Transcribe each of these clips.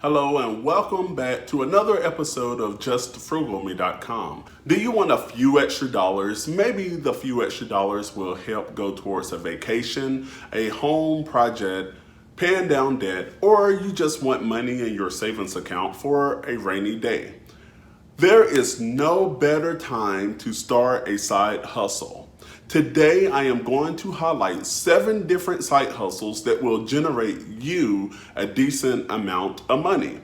Hello and welcome back to another episode of JustFrugalMe.com. Do you want a few extra dollars? Maybe the few extra dollars will help go towards a vacation, a home project, paying down debt, or you just want money in your savings account for a rainy day. There is no better time to start a side hustle. Today, I am going to highlight 7 different side hustles that will generate you a decent amount of money.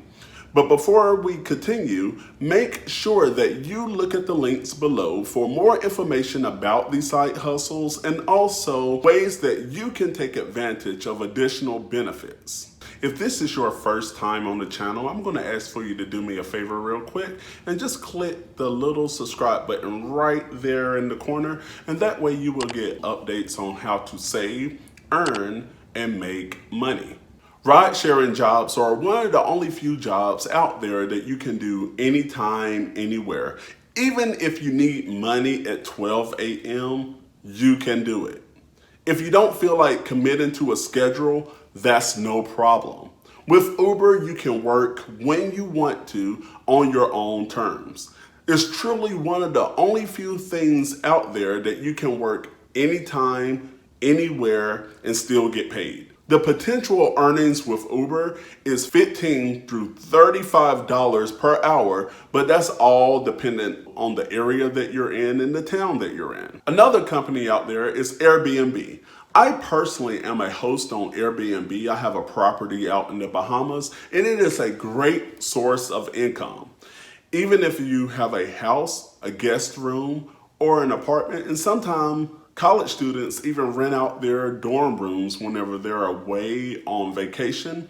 But before we continue, make sure that you look at the links below for more information about these side hustles and also ways that you can take advantage of additional benefits. If this is your first time on the channel, I'm going to ask for you to do me a favor real quick and just click the little subscribe button right there in the corner, and that way you will get updates on how to save, earn, and make money. Ride-sharing jobs are one of the only few jobs out there that you can do anytime, anywhere. Even if you need money at 12 a.m., you can do it. If you don't feel like committing to a schedule, that's no problem. With Uber, you can work when you want to on your own terms. It's truly one of the only few things out there that you can work anytime, anywhere, and still get paid. The potential earnings with Uber is $15 through $35 per hour, but that's all dependent on the area that you're in and the town that you're in. Another company out there is Airbnb. I personally am a host on Airbnb. I have a property out in the Bahamas, and it is a great source of income. Even if you have a house, a guest room, or an apartment, and sometimes college students even rent out their dorm rooms whenever they're away on vacation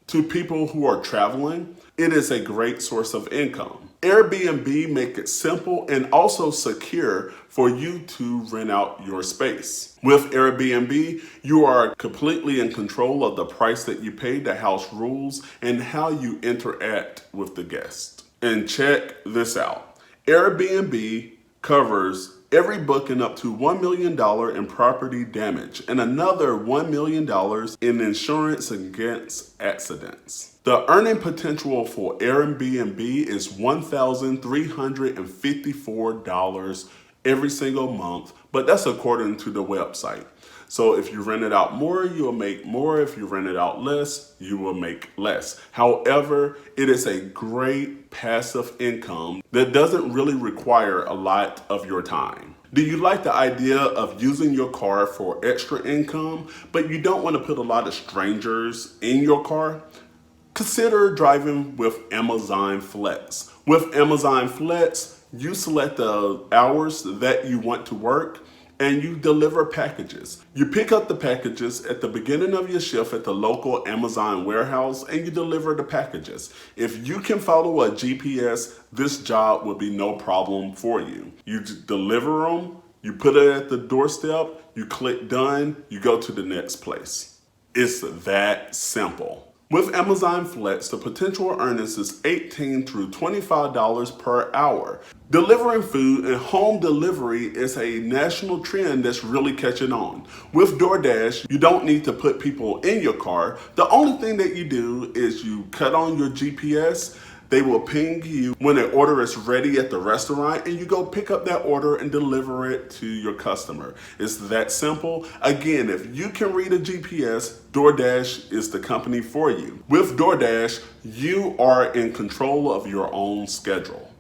to people who are traveling, it is a great source of income. Airbnb make it simple and also secure for you to rent out your space. With Airbnb, you are completely in control of the price that you pay, the house rules, and how you interact with the guest. And check this out. Airbnb covers every booking up to $1 million in property damage and another $1 million in insurance against accidents. The earning potential for Airbnb is $1,354 every single month, but that's according to the website. So if you rent it out more, you'll make more. If you rent it out less, you will make less. However, it is a great passive income that doesn't really require a lot of your time. Do you like the idea of using your car for extra income, but you don't want to put a lot of strangers in your car? Consider driving with Amazon Flex. With Amazon Flex, you select the hours that you want to work and you deliver packages. You pick up the packages at the beginning of your shift at the local Amazon warehouse and you deliver the packages. If you can follow a GPS, this job will be no problem for you. You deliver them, you put it at the doorstep, you click done, you go to the next place. It's that simple. With Amazon Flex, the potential earnings is $18 through $25 per hour. Delivering food and home delivery is a national trend that's really catching on. With DoorDash, you don't need to put people in your car. The only thing that you do is you cut on your GPS. They will ping you when an order is ready at the restaurant and you go pick up that order and deliver it to your customer. It's that simple. Again, if you can read a GPS, DoorDash is the company for you. With DoorDash, you are in control of your own schedule.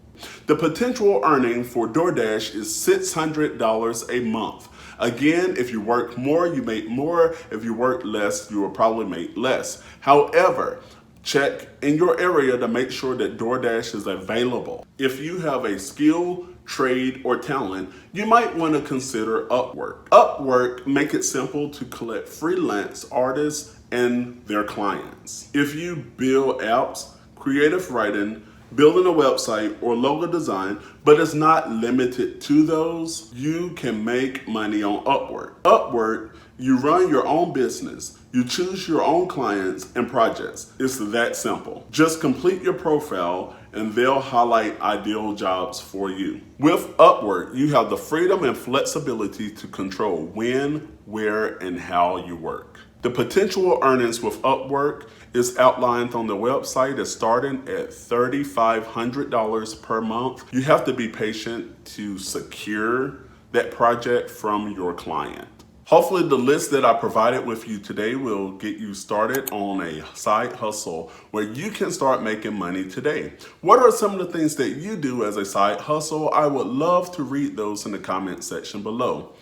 The potential earning for DoorDash is $600 a month. Again, if you work more, you make more. If you work less, you will probably make less. However, check in your area to make sure that DoorDash is available. If you have a skill, trade, or talent, you might want to consider Upwork. Upwork make it simple to collect freelance artists and their clients. If you build apps, creative writing, building a website, or logo design, but it's not limited to those, you can make money on Upwork. Upwork, you run your own business. You choose your own clients and projects. It's that simple. Just complete your profile and they'll highlight ideal jobs for you. With Upwork, you have the freedom and flexibility to control when, where, and how you work. The potential earnings with Upwork is outlined on the website as starting at $3,500 per month. You have to be patient to secure that project from your client. Hopefully the list that I provided with you today will get you started on a side hustle where you can start making money today. What are some of the things that you do as a side hustle? I would love to read those in the comment section below.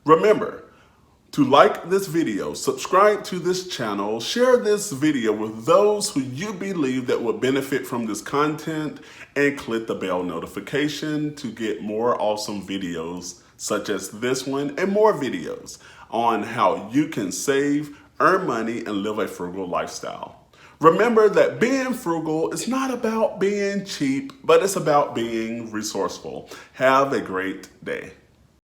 Remember to like this video, subscribe to this channel, share this video with those who you believe that would benefit from this content, and click the bell notification to get more awesome videos such as this one and more videos on how you can save, earn money, and live a frugal lifestyle. Remember that being frugal is not about being cheap, but it's about being resourceful. Have a great day.